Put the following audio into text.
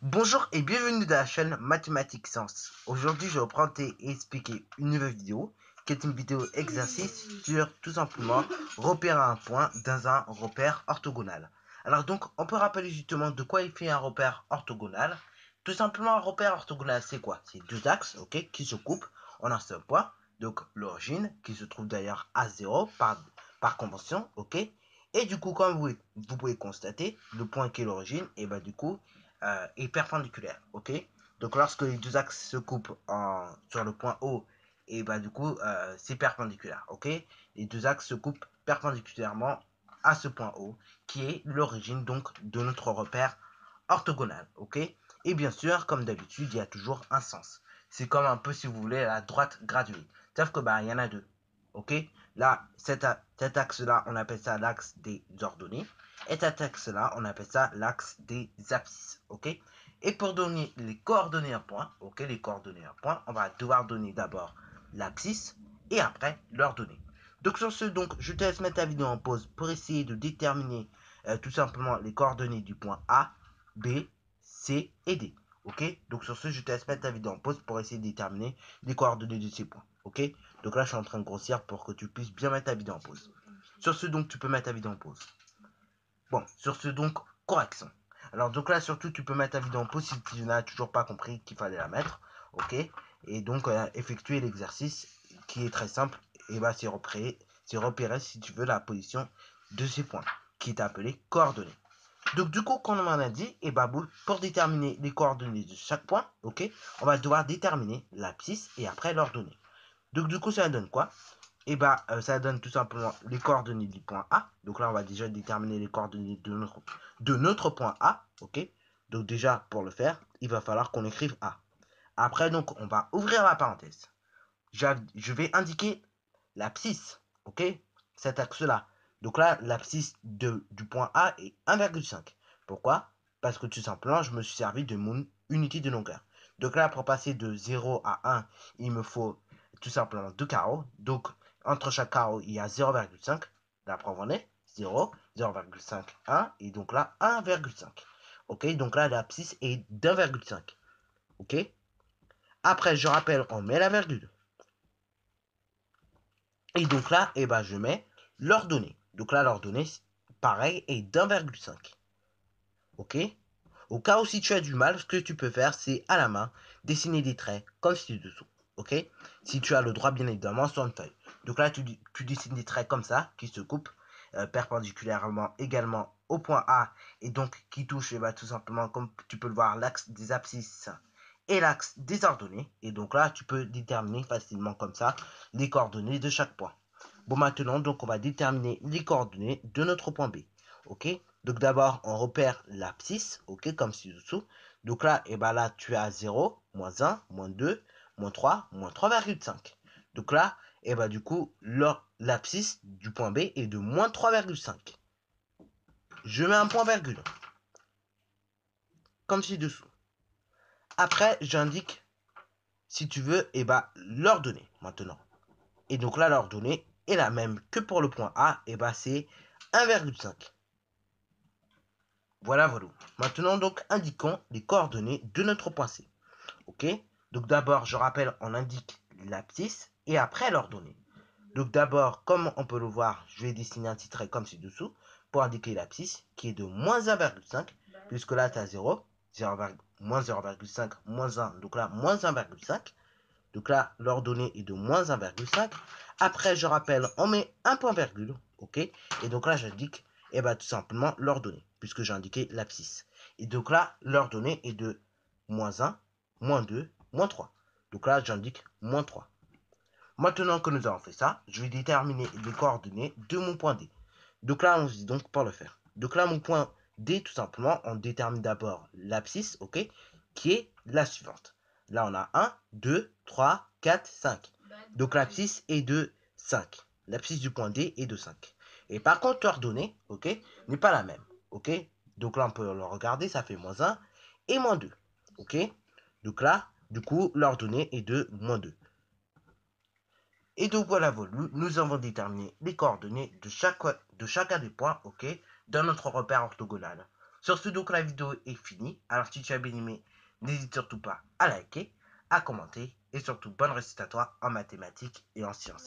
Bonjour et bienvenue dans la chaîne Mathématiques Science. Aujourd'hui, je vais vous présenter et expliquer une nouvelle vidéo qui est une vidéo exercice sur tout simplement repérer un point dans un repère orthogonal. Alors donc, on peut rappeler justement de quoi il fait un repère orthogonal. Tout simplement, un repère orthogonal, c'est quoi? C'est deux axes, ok, qui se coupent en un seul point. Donc l'origine, qui se trouve d'ailleurs à 0 par convention, ok. Et du coup, comme vous pouvez constater, le point qui est l'origine, et bah du coup, est perpendiculaire, ok. Donc lorsque les deux axes se coupent sur le point O, et bah du coup c'est perpendiculaire, ok. Les deux axes se coupent perpendiculairement à ce point O, qui est l'origine donc de notre repère orthogonal, ok. Et bien sûr, comme d'habitude, il y a toujours un sens. C'est comme un peu, si vous voulez, la droite graduée. Sauf que bah il y en a deux, ok. Là, cet axe-là, on appelle ça l'axe des ordonnées. Et cet axe-là, on appelle ça l'axe des abscisses, ok. Et pour donner les coordonnées à point, ok, les coordonnées à point, on va devoir donner d'abord l'abscisse et après leur donner. Donc sur ce, donc, je te laisse mettre ta vidéo en pause pour essayer de déterminer tout simplement les coordonnées du point A, B, C et D. Ok. Donc sur ce, je te laisse mettre ta vidéo en pause pour essayer de déterminer les coordonnées de ces points. Ok. Donc là, je suis en train de grossir pour que tu puisses bien mettre ta vidéo en pause. Sur ce, donc, tu peux mettre ta vidéo en pause. Bon, sur ce, donc, correction. Alors, donc là, surtout, tu peux mettre ta vidéo en pause si tu n'as toujours pas compris qu'il fallait la mettre. Ok. Et donc, effectuer l'exercice qui est très simple. Et bah, c'est repérer, si tu veux, la position de ces points qui est appelé coordonnées. Donc du coup, comme on a dit, et bah, pour déterminer les coordonnées de chaque point, ok, on va devoir déterminer l'abscisse et après l'ordonnée. Donc du coup, ça donne quoi? Et bah, ça donne tout simplement les coordonnées du point A. Donc là, on va déjà déterminer les coordonnées de notre point A, ok. Donc déjà, pour le faire, il va falloir qu'on écrive A. Après, donc, on va ouvrir la parenthèse. Je vais indiquer l'abscisse, ok, cet axe-là. Donc là, l'abscisse du point A est 1,5. Pourquoi? Parce que tout simplement, je me suis servi de mon unité de longueur. Donc là, pour passer de 0 à 1, il me faut tout simplement deux carreaux. Donc, entre chaque carreau, il y a 0,5. La preuve en est 0, 0,5, 1. Et donc là, 1,5. Ok, donc là, l'abscisse est d'1,5. Ok. Après, je rappelle, on met la virgule. Et donc là, eh ben, je mets l'ordonnée. Donc là, l'ordonnée, pareil, est d'1,5. Ok. Au cas où si tu as du mal, ce que tu peux faire, c'est à la main, dessiner des traits comme ci-dessous. Ok. Si tu as le droit, bien évidemment, sur une feuille. Donc là, tu dessines des traits comme ça, qui se coupent perpendiculairement également au point A, et donc qui touchent eh ben, tout simplement, comme tu peux le voir, l'axe des abscisses et l'axe des ordonnées. Et donc là, tu peux déterminer facilement comme ça les coordonnées de chaque point. Bon, maintenant, donc, on va déterminer les coordonnées de notre point B. Ok. Donc d'abord, on repère l'abscisse, ok, comme ci-dessous. Donc là, et ben là, tu as 0, moins 1, moins 2, moins 3, moins 3,5. Donc là, et ben du coup, l'abscisse du point B est de moins 3,5. Je mets un point virgule, comme ci-dessous. Après, j'indique, si tu veux, et ben l'ordonnée, maintenant. Et donc là, l'ordonnée est la même que pour le point A, et ben c'est 1,5. Voilà, voilà. Maintenant, donc, indiquons les coordonnées de notre point C. Ok. Donc d'abord, je rappelle, on indique l'abscisse et après l'ordonnée. Donc d'abord, comme on peut le voir, je vais dessiner un petit trait comme ci-dessous pour indiquer l'abscisse qui est de moins 1,5, puisque là, tu as 0, moins 0,5, moins 1, donc là, moins 1,5. Donc là, l'ordonnée est de moins 1,5. Après, je rappelle, on met un point virgule, ok. Et donc là, j'indique, eh ben, tout simplement l'ordonnée, puisque j'ai indiqué l'abscisse. Et donc là, l'ordonnée est de moins 1, moins 2, moins 3. Donc là, j'indique moins 3. Maintenant que nous avons fait ça, je vais déterminer les coordonnées de mon point D. Donc là, on se dit donc pour le faire. Donc là, mon point D, tout simplement, on détermine d'abord l'abscisse, ok, qui est la suivante. Là, on a 1, 2, 3, 4, 5. Donc l'abscisse est de 5. L'abscisse du point D est de 5. Et par contre, l'ordonnée, ok, n'est pas la même, ok. Donc là, on peut le regarder, ça fait moins 1 et moins 2, ok. Donc là, du coup, l'ordonnée est de moins 2. Et donc voilà, nous avons déterminé les coordonnées de chacun des points, ok, dans notre repère orthogonal. Sur ce, donc la vidéo est finie. Alors si tu as bien aimé, n'hésite surtout pas à liker, à commenter et surtout bonne réussite à toi en mathématiques et en sciences.